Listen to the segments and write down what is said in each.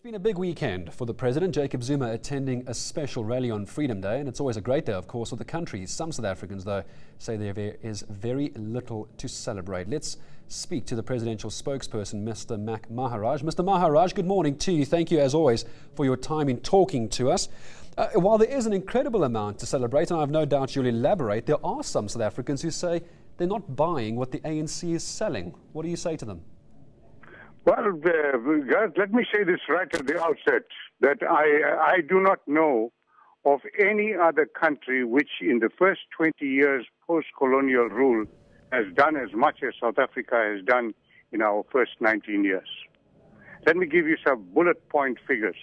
Been a big weekend for the President, Jacob Zuma attending a special rally on Freedom Day, and it's always a great day, of course, for the country. Some South Africans, though, say there is very little to celebrate. Let's speak to the presidential spokesperson, Mr. Mac Maharaj. Mr. Maharaj, good morning to you. Thank you, as always, for your time in talking to us. While there is an incredible amount to celebrate, and I have no doubt you'll elaborate, there are some South Africans who say they're not buying what the ANC is selling. What do you say to them? Well, guys, let me say this right at the outset, that I do not know of any other country which in the first 20 years post-colonial rule has done as much as South Africa has done in our first 19 years. Let me give you some bullet point figures.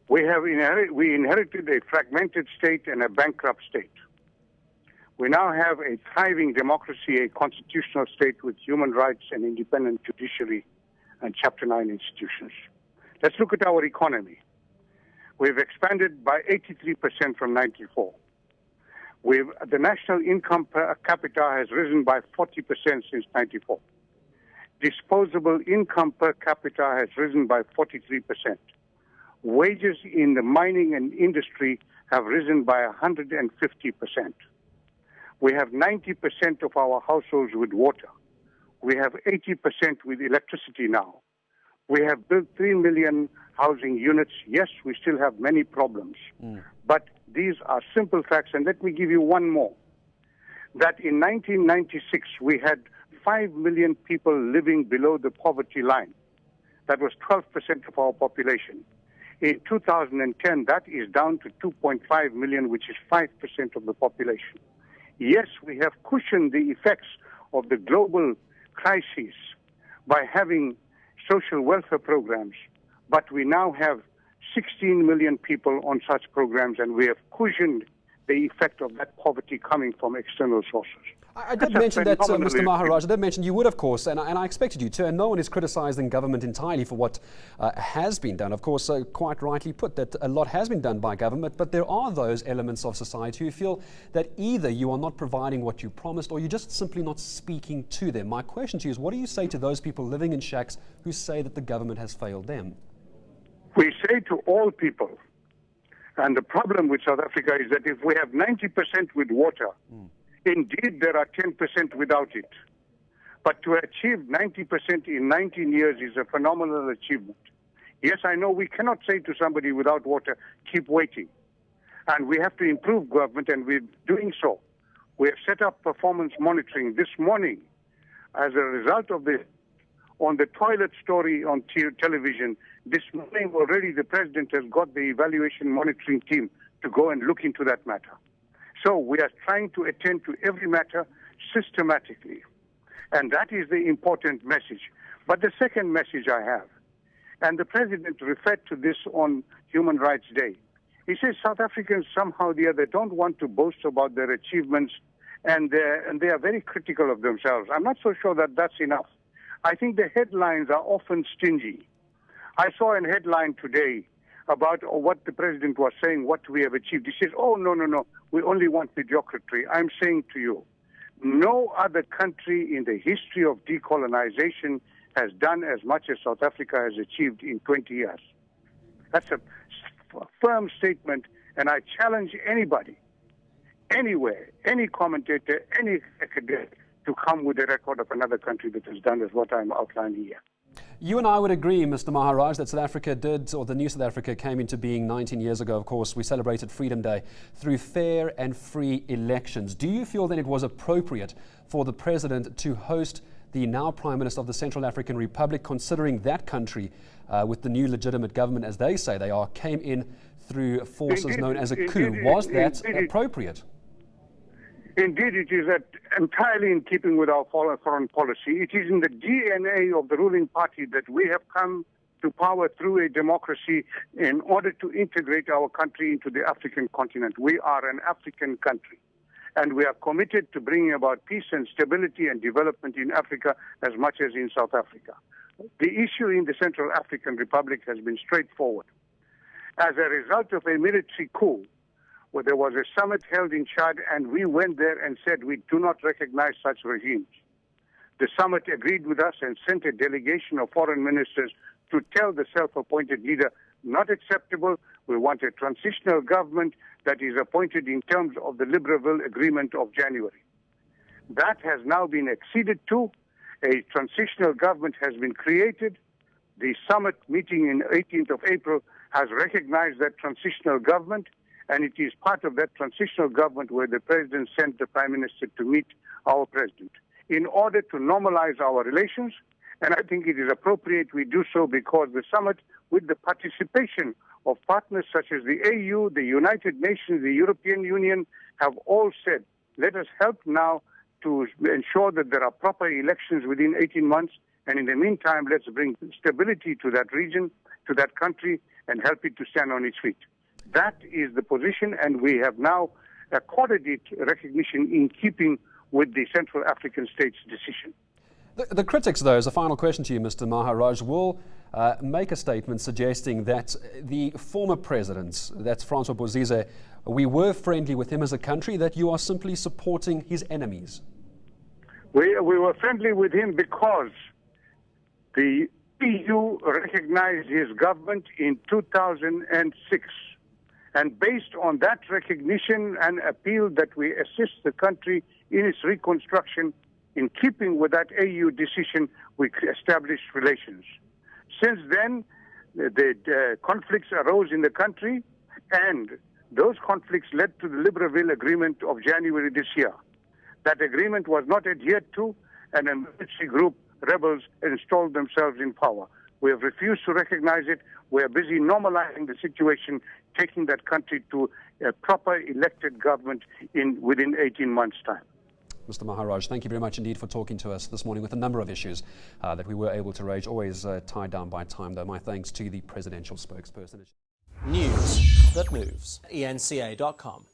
We inherited a fragmented state and a bankrupt state. We now have a thriving democracy, a constitutional state with human rights and independent judiciary and Chapter 9 institutions. Let's look at our economy. We've expanded by 83% from 94. The national income per capita has risen by 40% since 94. Disposable income per capita has risen by 43%. Wages in the mining and industry have risen by 150%. We have 90% of our households with water. We have 80% with electricity now. We have built 3 million housing units. Yes, we still have many problems. But these are simple facts. And let me give you one more. That in 1996, we had 5 million people living below the poverty line. That was 12% of our population. In 2010, that is down to 2.5 million, which is 5% of the population. Yes, we have cushioned the effects of the global crisis by having social welfare programs, but we now have 16 million people on such programs, and we have cushioned the effect of that poverty coming from external sources. I did mention that, Mr. Maharaj, I did mention you would, of course, and I expected you to, and no one is criticising government entirely for what has been done. Of course, quite rightly put, that a lot has been done by government, but there are those elements of society who feel that either you are not providing what you promised or you're just simply not speaking to them. My question to you is, what do you say to those people living in shacks who say that the government has failed them? We say to all people, and the problem with South Africa is that if we have 90% with water, indeed, there are 10% without it. But to achieve 90% in 19 years is a phenomenal achievement. Yes, I know we cannot say to somebody without water, keep waiting. And we have to improve government, and we're doing so. We have set up performance monitoring this morning. As a result of this, on the toilet story on television, this morning already the President has got the evaluation monitoring team to go and look into that matter. So we are trying to attend to every matter systematically. And that is the important message. But the second message I have, and the President referred to this on Human Rights Day, he says South Africans somehow or the other don't want to boast about their achievements, and they are very critical of themselves. I'm not so sure that that's enough. I think the headlines are often stingy. I saw a headline today about what the President was saying, what we have achieved. He says, oh, no, we only want mediocrity. I'm saying to you, no other country in the history of decolonization has done as much as South Africa has achieved in 20 years. That's a firm statement, and I challenge anybody, anywhere, any commentator, any academic, to come with a record of another country that has done as what I'm outlining here. You and I would agree, Mr. Maharaj, that South Africa did, or the new South Africa came into being 19 years ago. Of course, we celebrated Freedom Day through fair and free elections. Do you feel that it was appropriate for the President to host the now Prime Minister of the Central African Republic, considering that country, with the new legitimate government, as they say they are, came in through forces known as a coup? Was that appropriate? Indeed, it is entirely in keeping with our foreign policy. It is in the DNA of the ruling party that we have come to power through a democracy in order to integrate our country into the African continent. We are an African country, and we are committed to bringing about peace and stability and development in Africa as much as in South Africa. The issue in the Central African Republic has been straightforward. As a result of a military coup, where there was a summit held in Chad, and we went there and said we do not recognize such regimes. The summit agreed with us and sent a delegation of foreign ministers to tell the self-appointed leader, not acceptable. We want a transitional government that is appointed in terms of the Libreville Agreement of January. That has now been acceded to. A transitional government has been created. The summit meeting in 18th of April has recognized that transitional government, and it is part of that transitional government where the president sent the prime minister to meet our president in order to normalize our relations. And I think it is appropriate we do so because the summit, with the participation of partners such as the AU, the United Nations, the European Union, have all said, let us help now to ensure that there are proper elections within 18 months. And in the meantime, let's bring stability to that region, to that country, and help it to stand on its feet. That is the position, and we have now accorded it recognition in keeping with the Central African state's decision. The critics, though, as a final question to you, Mr. Maharaj, will make a statement suggesting that the former president, that's Francois Bozize, we were friendly with him as a country, that you are simply supporting his enemies. We were friendly with him because the EU recognized his government in 2006. And based on that recognition and appeal that we assist the country in its reconstruction, in keeping with that AU decision, we established relations. Since then, the conflicts arose in the country, and those conflicts led to the Libreville Agreement of January this year. That agreement was not adhered to, and a military group, rebels, installed themselves in power. We have refused to recognize it. We are busy normalizing the situation, taking that country to a proper elected government within 18 months' time. Mr. Maharaj, thank you very much indeed for talking to us this morning with a number of issues that we were able to raise, always tied down by time, though. My thanks to the presidential spokesperson. News that moves. eNCA.com.